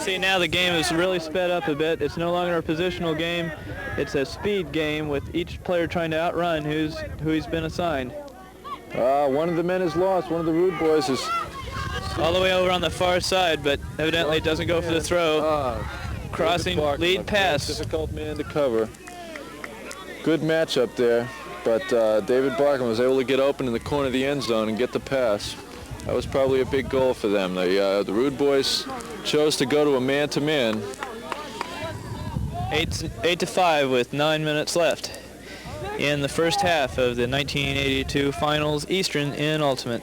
see now the game is really sped up a bit. It's no longer a positional game. It's a speed game with each player trying to outrun who he's been assigned. One of the men is lost. One of the Rude Boys is all the way over on the far side, but evidently doesn't go for the throw. Crossing lead pass. Difficult man to cover. Good matchup there, but David Barkman was able to get open in the corner of the end zone and get the pass. That was probably a big goal for them. The Rude Boys chose to go to a man-to-man. 8-5 with 9 minutes left in the first half of the 1982 Finals Eastern in Ultimate.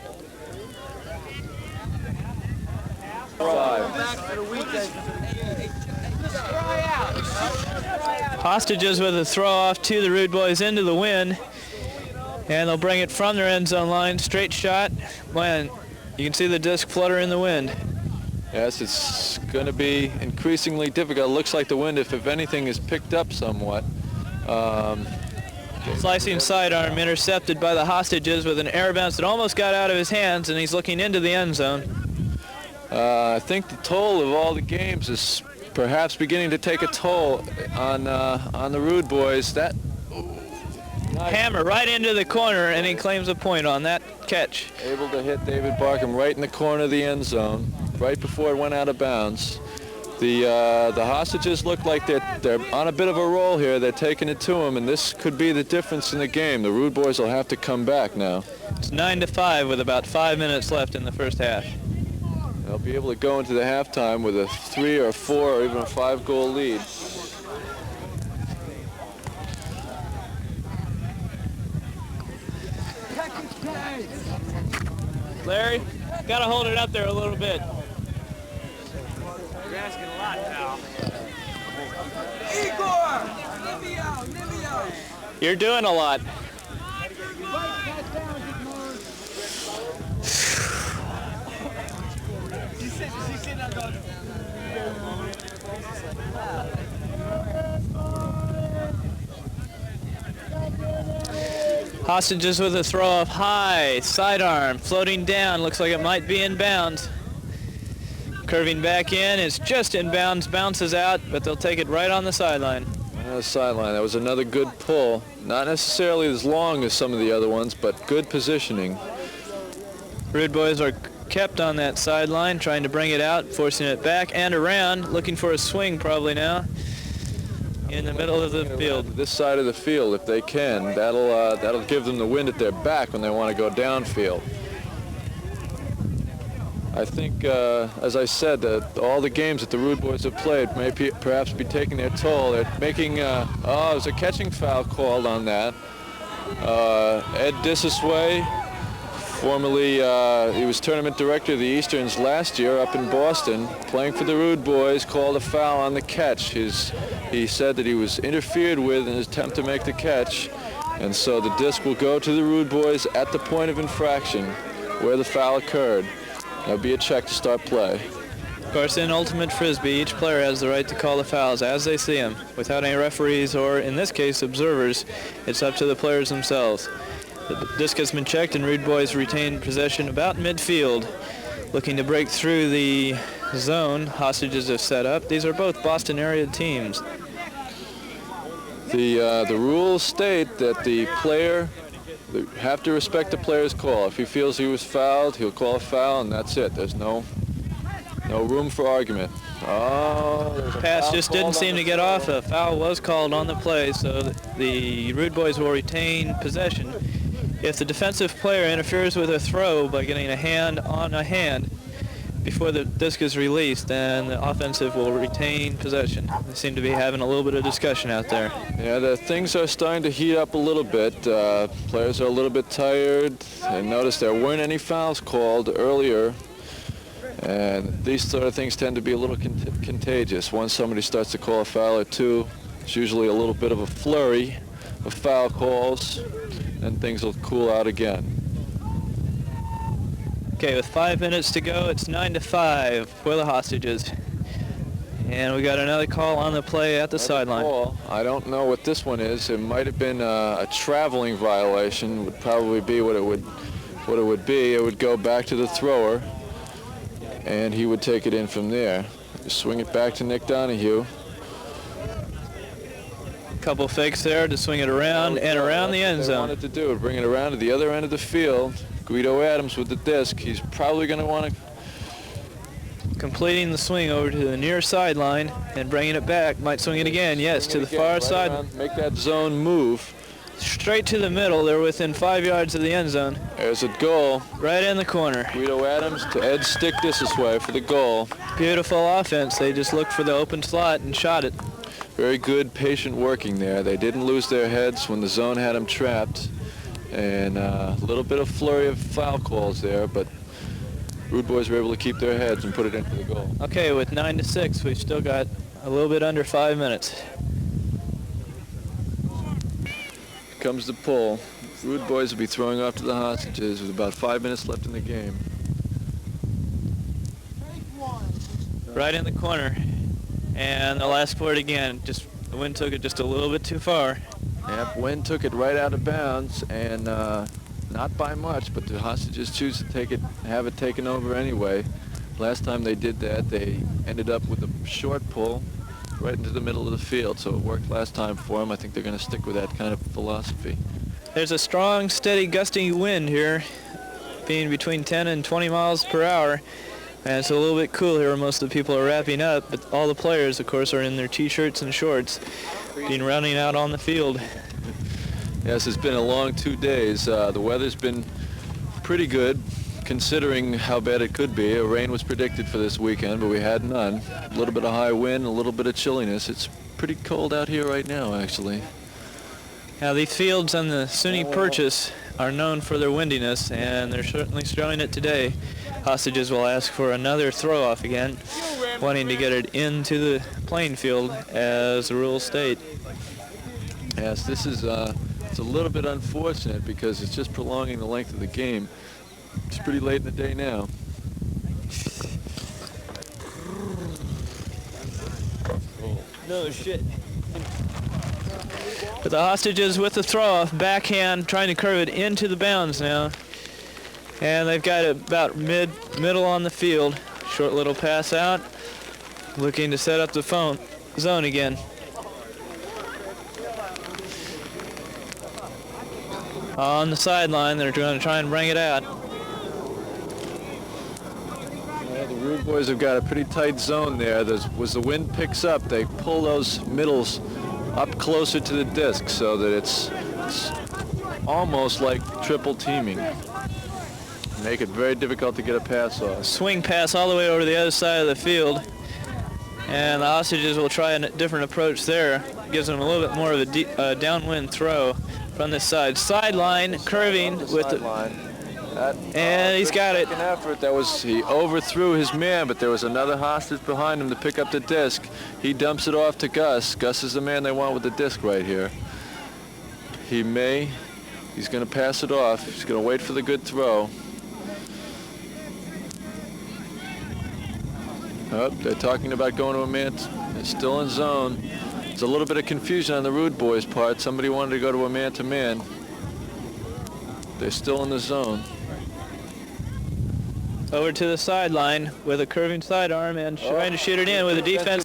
Hostages with a throw off to the Rude Boys into the wind, and they'll bring it from their end zone line. Straight shot. Man, you can see the disc flutter in the wind. Yes, it's going to be increasingly difficult. It looks like the wind, if anything, is picked up somewhat. Slicing sidearm intercepted by the Hostages with an air bounce that almost got out of his hands, and he's looking into the end zone. I think the toll of all the games is perhaps beginning to take a toll on the Rude Boys. That hammer right into the corner, and he claims a point on that catch. Able to hit David Barkham right in the corner of the end zone, right before it went out of bounds. The Hostages look like they're on a bit of a roll here. They're taking it to him, and this could be the difference in the game. The Rude Boys will have to come back now. It's 9-5 with about 5 minutes left in the first half. They'll be able to go into the halftime with a 3 or 4 or even a 5-goal lead. Larry, gotta hold it up there a little bit. You're asking a lot, pal. Igor! You're doing a lot. Hostages with a throw up high, sidearm, floating down, looks like it might be in bounds. Curving back in, it's just in bounds, bounces out, but they'll take it right on the sideline. On the sideline, that was another good pull. Not necessarily as long as some of the other ones, but good positioning. Rude Boys are kept on that sideline, trying to bring it out, forcing it back and around, looking for a swing probably now. In the middle of the field. This side of the field, if they can, that'll give them the wind at their back when they want to go downfield. I think, as I said, all the games that the Rude Boys have played may perhaps be taking their toll. They're making, there's a catching foul called on that. Ed Disasway, formerly, he was tournament director of the Easterns last year up in Boston, playing for the Rude Boys, called a foul on the catch. He said that he was interfered with in his attempt to make the catch, and so the disc will go to the Rude Boys at the point of infraction where the foul occurred. There'll be a check to start play. Of course, in Ultimate Frisbee, each player has the right to call the fouls as they see them, without any referees or, in this case, observers. It's up to the players themselves. The disc has been checked, and Rude Boys retain possession about midfield. Looking to break through the zone Hostages have set up. These are both Boston area teams. The rules state that the player have to respect the player's call. If he feels he was fouled, he'll call a foul, and that's it. There's no room for argument. Pass just didn't seem to get off. A foul was called on the play, so the Rude Boys will retain possession. If the defensive player interferes with a throw by getting a hand on a hand before the disc is released, then the offensive will retain possession. They seem to be having a little bit of discussion out there. Yeah, the things are starting to heat up a little bit. Players are a little bit tired. I noticed there weren't any fouls called earlier, and these sort of things tend to be a little contagious. Once somebody starts to call a foul or two, it's usually a little bit of a flurry of foul calls, and things will cool out again. Okay, with 5 minutes to go, it's 9-5 for the Hostages. And we got another call on the play at the sideline. I don't know what this one is. It might have been a traveling violation. Would probably be what it would be. It would go back to the thrower, and he would take it in from there. Just swing it back to Nick Donahue. Couple fakes there to swing it around and around the end zone. Wanted to do, bring it around to the other end of the field. Guido Adams with the disc. He's probably going to want to. Completing the swing over to the near sideline and bringing it back. Might swing it again. Yes, to the far side. Make that zone move. Straight to the middle. They're within 5 yards of the end zone. There's a goal. Right in the corner. Guido Adams to edge stick this way for the goal. Beautiful offense. They just looked for the open slot and shot it. Very good, patient working there. They didn't lose their heads when the zone had them trapped. And a little bit of flurry of foul calls there, but Rude Boys were able to keep their heads and put it in for the goal. Okay, with 9-6, we've still got a little bit under 5 minutes. Comes the pull. Rude Boys will be throwing off to the hostages with about 5 minutes left in the game. Right in the corner. And they'll ask for it again. Just the wind took it just a little bit too far. Yep, wind took it right out of bounds, and not by much, but the hostages choose to take it, have it taken over anyway. Last time they did that, they ended up with a short pull right into the middle of the field, so it worked last time for them. I think they're going to stick with that kind of philosophy. There's a strong, steady, gusty wind here, being between 10 and 20 miles per hour. And it's a little bit cool here. Most of the people are wrapping up, but all the players, of course, are in their t-shirts and shorts, being running out on the field. Yes, it's been a long 2 days. The weather's been pretty good, considering how bad it could be. A rain was predicted for this weekend, but we had none. A little bit of high wind, a little bit of chilliness. It's pretty cold out here right now, actually. Now, these fields on the SUNY Purchase are known for their windiness, and they're certainly showing it today. Hostages will ask for another throw-off again, wanting to get it into the playing field as the rules state. Yes, this is it's a little bit unfortunate because it's just prolonging the length of the game. It's pretty late in the day now. No shit. But the hostages with the throw-off, backhand, trying to curve it into the bounds now. And they've got it about middle on the field. Short little pass out, looking to set up the zone again. On the sideline, they're going to try and bring it out. Well, the Rude Boys have got a pretty tight zone there. As the wind picks up, they pull those middles up closer to the disc so that it's almost like triple teaming. Make it very difficult to get a pass off. Swing pass all the way over to the other side of the field. And the hostages will try a different approach there. Gives them a little bit more of a downwind throw from this side. Sideline, curving with the... And he's got it. Effort. He overthrew his man, but there was another hostage behind him to pick up the disc. He dumps it off to Gus. Gus is the man they want with the disc right here. He's going to pass it off. He's going to wait for the good throw. Oh, they're talking about going to a man. They're still in zone. There's a little bit of confusion on the Rude Boys' part. Somebody wanted to go to a man-to-man. They're still in the zone. Over to the sideline with a curving sidearm and trying to shoot it in with a defense